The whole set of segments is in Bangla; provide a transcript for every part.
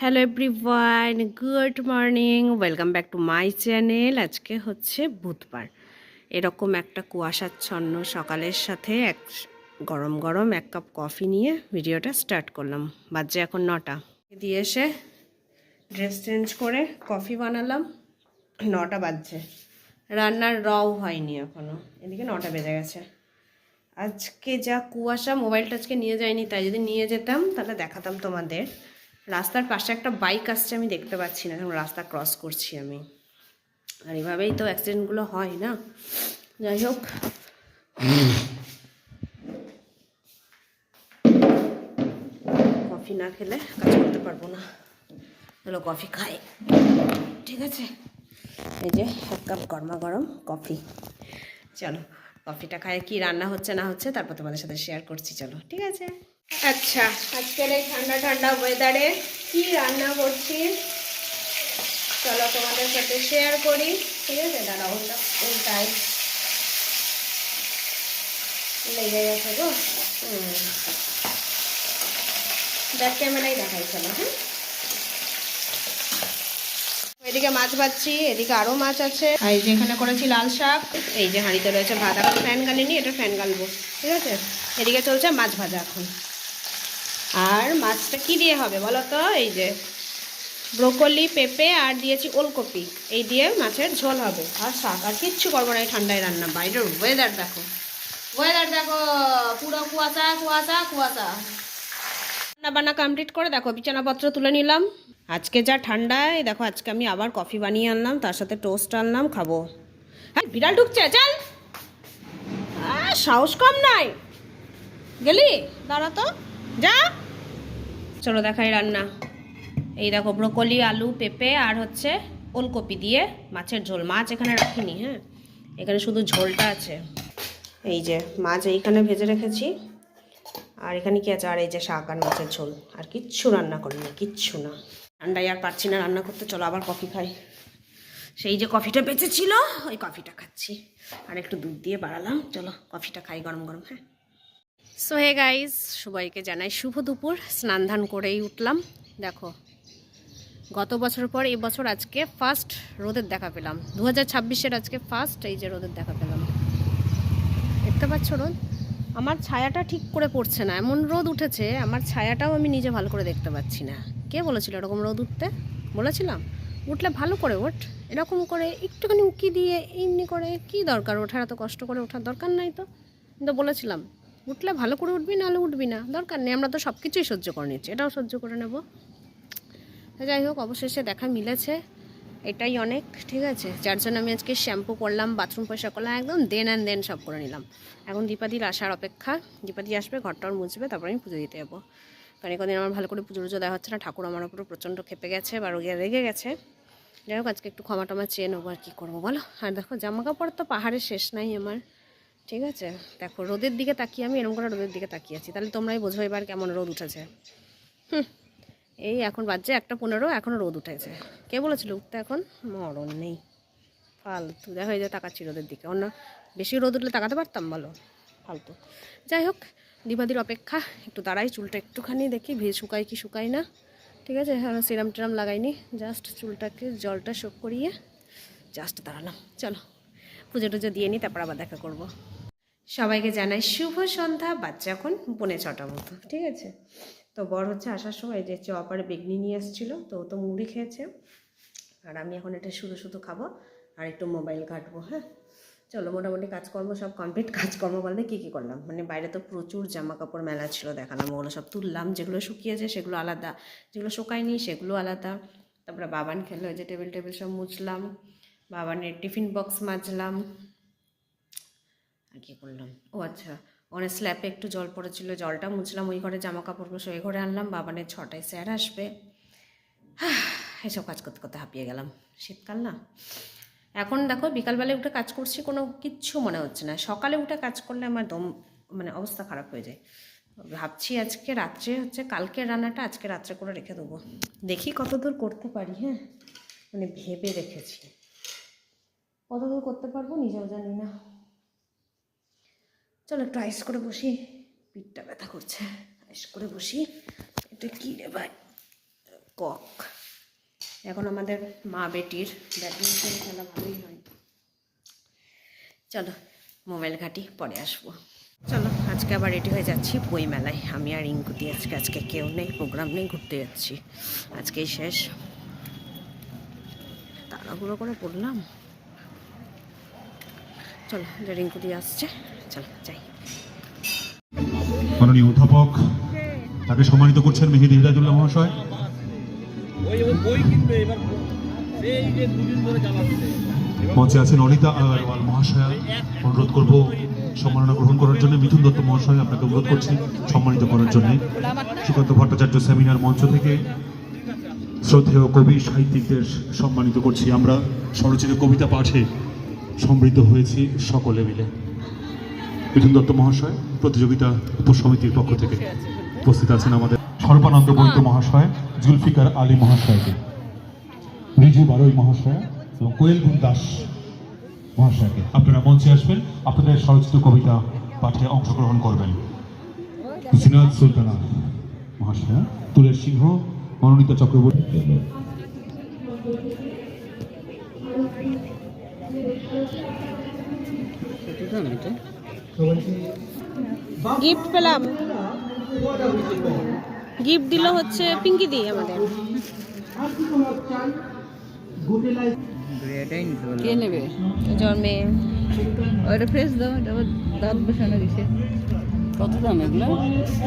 Hello everyone, good morning, welcome back to my channel. আজকে হচ্ছে বুধবার। এরকম একটা কুয়াশাচ্ছন্ন সকালের সাথে গরম গরম এক কাপ কফি নিয়ে ভিডিওটা স্টার্ট করলাম। বাজে এখন 9টা। দিয়ে এসে ড্রেস চেঞ্জ করে কফি বানালাম। 9টা বাজছে, রান্নার রও হয়নি এখনও, এদিকে 9টা বেজে গেছে। আজকে যা কুয়াশা, মোবাইলটা আজকে নিয়ে যাইনি, তাই যদি নিয়ে যেতাম তাহলে দেখাতাম তোমাদের। রাস্তার পাশে একটা বাইক আসছে, আমি দেখতে পাচ্ছি না, এখন রাস্তা ক্রস করছি আমি। আর এভাবেই তো অ্যাক্সিডেন্টগুলো হয় না। যাই হোক, কফি না খেলে কাজ করতে পারবো না। চলো কফি খাই, ঠিক আছে? এই যে এক কাপ গরমা গরম কফি। চলো কফিটা খাই, কি রান্না হচ্ছে না হচ্ছে তারপর তোমাদের সাথে শেয়ার করছি। চলো, ঠিক আছে? আচ্ছা, আজকের এই ঠান্ডা ঠান্ডা ওয়েদারে কি রান্না করছি চলো তোমাদের সাথে শেয়ার করি, ঠিক আছে? দাঁড়াও, উল্টাই লেগে গেছে গো। ব্যাক ক্যামেরাই দেখাই, চলো। হ্যাঁ, এদিকে মাছ ভাজছি, এদিকে আরও মাছ আছে। আর এই যে এখানে করেছি লাল শাক, এই যে হাঁড়িতে রয়েছে ভাত। এখন ফ্যান গালিনি, এটা ফ্যান গালবো, ঠিক আছে? এদিকে চলছে মাছ ভাজা এখন। আর মাছটা কি দিয়ে হবে বলো তো? এই যে ব্রোকলি, পেঁপে আর দিয়েছি ওলকপি, এই দিয়ে মাছের ঝোল হবে। আর শাক, আর কিচ্ছু করবো না এই ঠান্ডায় রান্না। বাইরের ওয়েদার দেখো, ওয়েদার দেখো, পুরো কুয়াশা কুয়াশা কুয়াশা। রান্না বান্না কমপ্লিট করে দেখো বিছানাপত্র তুলে নিলাম। আজকে যা ঠান্ডায় দেখো, আজকে আমি আবার কফি বানিয়ে আনলাম, তার সাথে টোস্ট আনলাম, খাবো। হ্যাঁ, বিড়াল ঢুকছে, চল। সাহস কম নাই, গেলি? দাঁড়া তো, যা। চলো দেখাই রান্না। এই দেখো ব্রোকলি, আলু, পেঁপে আর হচ্ছে ওলকপি দিয়ে মাছের ঝোল। মাছ এখানে রাখিনি, হ্যাঁ, এখানে শুধু ঝোলটা আছে। এই যে মাছ এইখানে ভেজে রেখেছি, আর এখানে কি আছে? আর এই যে শাক আর মাছের ঝোল, আর কিচ্ছু রান্না করিনি, কিচ্ছু না। ঠান্ডায় আর পারছি না রান্না করতে। চলো আবার কফি খাই। সেই যে কফিটা বেঁচেছিল, ওই কফিটা খাচ্ছি, আর একটু দুধ দিয়ে বাড়ালাম। চলো কফিটা খাই গরম গরম। হ্যাঁ, সো হে গাইজ, সবাইকে জানাই শুভ দুপুর। স্নান ধান করেই উঠলাম। দেখো, গত বছর পর এবছর আজকে ফার্স্ট রোদের দেখা পেলাম। 2026-এর আজকে ফার্স্ট এই যে রোদের দেখা পেলাম। দেখতে পাচ্ছ রোদ? আমার ছায়াটা ঠিক করে পড়ছে না, এমন রোদ উঠেছে, আমার ছায়াটাও আমি নিজে ভালো করে দেখতে পাচ্ছি না। কে বলেছিল এরকম রোদ উঠতে? বলেছিলাম? উঠলে ভালো করে ওঠ, এরকম করে একটুখানি উঁকি দিয়ে এমনি করে কি দরকার ওঠার? এত কষ্ট করে ওঠার দরকার নাই তো। কিন্তু বলেছিলাম উঠলে ভালো করে উঠবি, নাহলে উঠবি না, দরকার নেই। আমরা তো সব কিছুই সহ্য করে নিচ্ছি, এটাও সহ্য করে নেব। যাই হোক, অবশেষে দেখা মিলেছে, এটাই অনেক, ঠিক আছে? যার জন্য আমি আজকে শ্যাম্পু করলাম, বাথরুম পরিষ্কার করলাম, একদম দেন অ্যান্ড দেন সব করে নিলাম। এখন দীপাদির আসার অপেক্ষা। দীপাদি আসবে, ঘরটার মুছবে, তারপর আমি পুজো দিতে যাবো। কারণ কদিন আমার ভালো করে পুজো দেওয়া হচ্ছে না। ঠাকুর আমার উপরে প্রচণ্ড খেপে গেছে বা রেগে গেছে। যাই হোক, আজকে একটু ক্ষমা টমা চেয়ে নেবো, আর কী করবো বলো? আর দেখো জামা কাপড় তো পাহাড়ের শেষ নাই আমার, ঠিক আছে? দেখো রোদের দিকে তাকিয়ে, আমি এরকম করে রোদের দিকে তাকিয়ে আছি, তাহলে তোমরাই বোঝো এবার কেমন রোদ উঠেছে। এই এখন বাজছে 1:15, এখনও রোদ উঠেছে। কে বলেছিল উঠতে? এখন মরণ নেই, ফালতু। দেখো এই যে তাকাচ্ছি রোদের দিকে, অন্য বেশি রোদ উঠলে তাকাতে পারতাম বলো? ফালতু। যাই হোক, দিবাদির অপেক্ষা, একটু দাঁড়াই, চুলটা একটুখানি দেখি শুকাই কি শুকাই না, ঠিক আছে? সিরাম টিরাম লাগাইনি, জাস্ট চুলটাকে জলটা শোক করিয়ে জাস্ট দাঁড়ালাম। চলো পুজো টুজো দিয়ে নিই, তারপর আবার দেখা করব। সবাইকে জানাই শুভ সন্ধ্যা। বাচ্চা এখন 6:45 মতো, ঠিক আছে? তো বর হচ্ছে আসার সময় যে চপ আর বেগনি নিয়ে এসেছিলো, তো ও তো মুড়ি খেয়েছে, আর আমি এখন এটা শুধু শুধু খাবো আর একটু মোবাইল ঘাঁটবো। হ্যাঁ, চলো মোটামুটি কাজকর্ম সব কমপ্লিট। কাজকর্ম বলতে কী কী করলাম, মানে বাইরে তো প্রচুর জামা কাপড় মেলা ছিল, দেখালাম, ওগুলো সব তুললাম। যেগুলো শুকিয়েছে সেগুলো আলাদা, যেগুলো শুকায়নি সেগুলো আলাদা। তারপরে বাবান খেলো, যে টেবিল সব মুছলাম, বাবানের টিফিন বক্স মাজলাম। আর কী করলাম, ও আচ্ছা, অনেক স্ল্যাপে একটু জল পড়েছিল, জলটা মুছলাম। ওই ঘরে জামা কাপড়গুলো ওই ঘরে আনলাম। বাবানের 6টায় স্যার আসবে। এসব কাজ করতে করতে হাঁপিয়ে গেলাম। শীতকাল না। এখন দেখো বিকালবেলায় উঠে কাজ করছি, কোনো কিচ্ছু মনে হচ্ছে না। সকালে উঠে কাজ করলে আমার দম, মানে অবস্থা খারাপ হয়ে যায়। ভাবছি আজকে রাত্রে হচ্ছে কালকের রান্নাটা আজকে রাত্রে করে রেখে দেবো, দেখি কতদূর করতে পারি। হ্যাঁ, মানে ভেবে রেখেছি, কতদূর করতে পারবো নিজেও জানি না। চলো একটু আইস করে বসি, পিঠটা ব্যথা করছে। আইস করে বসি। এটা কী রে ভাই, কক। এখন আমাদের মা বেটির ব্যাডমিন্টন খেলা ভালোই হয়। চলো মোবাইল ঘাটি, পরে আসবো। চলো আজকে আবার রেডি হয়ে যাচ্ছি বই মেলায়। আমি আর রিঙ্কুতি আজকে কেউ নেই, প্রোগ্রাম নেই, ঘুরতে যাচ্ছি। আজকেই শেষ। তাড়াহুড়ো করে পড়লাম। চলো, যে রিঙ্কুতি আসছে, চলো যাই। মাননীয় অধ্যাপক তাকে সম্মানিত করছেন মেহেদি হিদায়তুল্লাহ মহাশয়। মঞ্চে আছেন অনিতা আগরওয়াল মহাশয়া। অনুরোধ করব সম্মাননা গ্রহণ করার জন্য। মিথুন দত্ত মহাশয়, আপনাকে অনুরোধ করছি সম্মানিত করার জন্য। সুকান্ত ভট্টাচার্য সেমিনার মঞ্চ থেকে শ্রদ্ধেয় কবি সাহিত্যিকদের সম্মানিত করছি। আমরা স্বরচিত কবিতা পাঠে সমৃদ্ধ হয়েছি সকলে মিলে। মিথুন দত্ত মহাশয় প্রতিযোগিতা উপসমিতির পক্ষ থেকে উপস্থিত আছেন আমাদের সর্বানন্দ বৈদ্য মহাশয়, জুলফিকার আলী মহাশয়কে, রিজু বারোই মহাশয় এবং কোয়েল গুণ দাস মহাশয়কে। আপনারা মঞ্চে আসবেন, আপনাদের স্বরচিত কবিতা পাঠে অংশগ্রহণ করবেন। জিনাত সুলতানা মহাশয়া, তুলের সিংহ, মনোনীতা চক্রবর্তী। গিফট পেলাম, গিফট দিল হচ্ছে পিঙ্কি দি আমাদের। কে নেবে? জন্মে ওটা ফ্রেশ দাও, দাঁত বসানো দিছে। কত দাম এগুলো?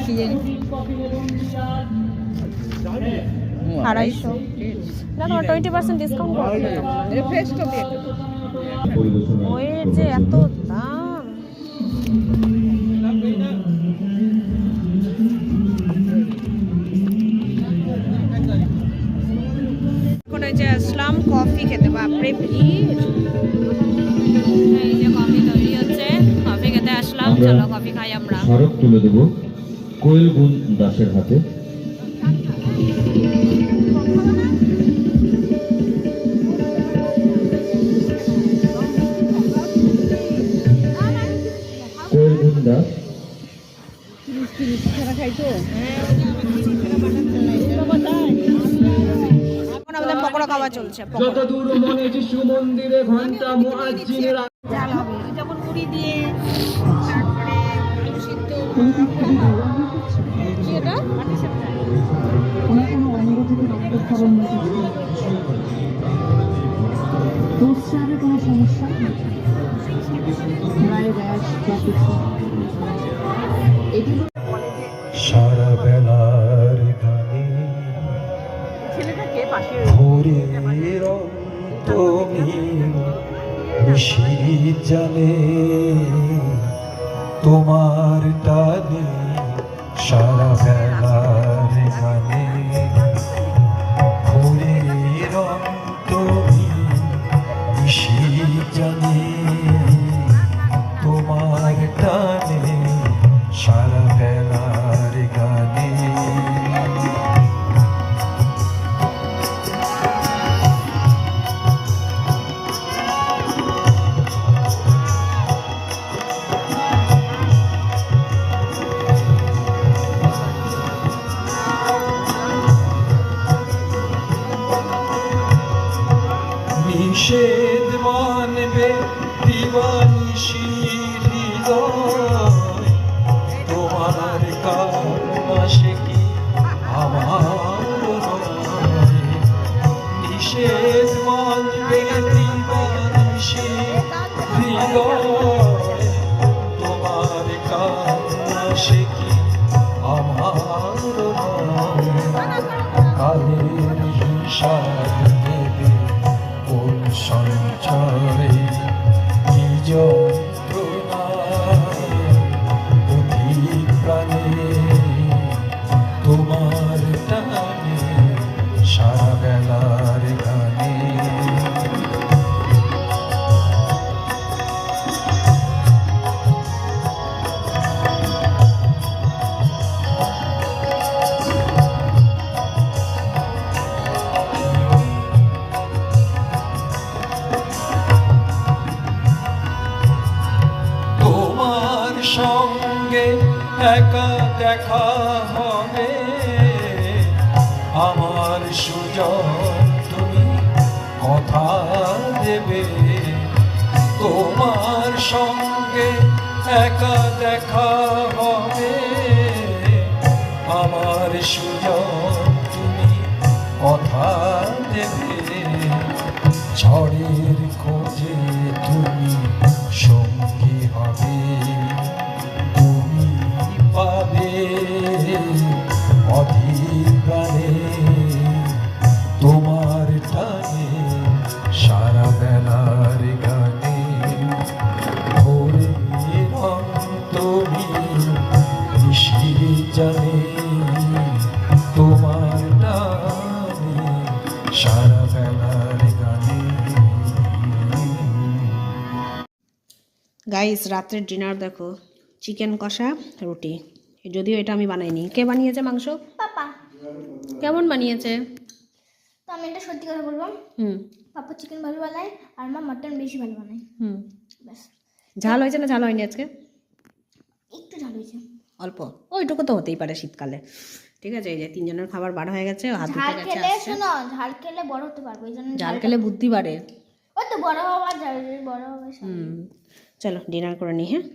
কি জানি, 250। না 20% ডিসকাউন্ট করে। এটা ফ্রেশ তো দিয়ে ওই যে এত দাম। এখন ওই যে আসলাম কফি খেতে। বাপরে ভিড়। এই যে কফি তৈরি হচ্ছে, কফি খেতে আসলাম। চলো কফি খাই আমরা। স্মারক তুলে দেব কোয়েল গুণ দাসের হাতে। কোয়েল গুণ দাস এখন আমাদের পকোড়া খাওয়া চলছে। যতদূর মনে যিশু মন্দিরে ঘন্টা মুয়াজ্জিনের যখন মুড়ি দিয়ে তারপরে আলু সিদ্ধ কি এটা কোনো সমস্যা সারা বেলার গানে ভোরের তুমি নিশীথ জানে তোমার টানে সারা বেলার গানে ভোরের তুমি নিশীথ জানে তোমার টানে সারা বেলার গানে। নিষেধ মানবে দিবানিশি হৃদয় তোমার কাছে কি আমার নয়। নিষেধ মানবে দিবানিশি হৃদয় তোমার কাছে কি আমার নয়। কালের হিসাব নেবে কোন সঞ্চয়ে কি যন্ত্রণা অধিক প্রাণে তোমার টানে সারা বেলার গানে। সঙ্গে একা দেখা হবে আমার সুজন তুমি কথা দেবে তোমার সঙ্গে একা দেখা হবে আমার সুজন তুমি কথা দেবে ঝড়ের খোঁজে তুমি সঙ্গী হবে তুমি পাবে অধীর প্রাণে তোমার টানে সারা বেলার গানে ভোরের অন্তরে নিশি জানে তোমার টানে সারা বেলার গানে। গাইস রাত্রের ডিনার দেখো, চিকেন কষা রুটি। যদিও এটা আমি বানাইনি, কে বানিয়েছে মাংস? পাপা। কেমন বানিয়েছে? তো আমি একটা সত্যি কথা বলবো, হুম পাপা চিকেন ভালো বানায় আর মা মাটন বেশি ভালো বানায়। হুম। ব্যাস, ঝাল হয়েছে না ঝাল হয়নি আজকে? একটু ঝাল হয়েছে। অল্প, ওইটুকু তো হতেই পারে শীতকালে। ঠিক আছে, এই যে তিনজনের খাবার বার হয়ে গেছে, হাত ধুতে ঝাল গেছে খেলে আসছে। শোনো, ঝাল খেলে বড় হতে পারবো, এই জন্য ঝাল খেলে বুদ্ধি বাড়ে। ওই তো বড় হওয়া, ঝাল বড় হবে। হুম, চলো ডিনার করে নিই। হ্যাঁ।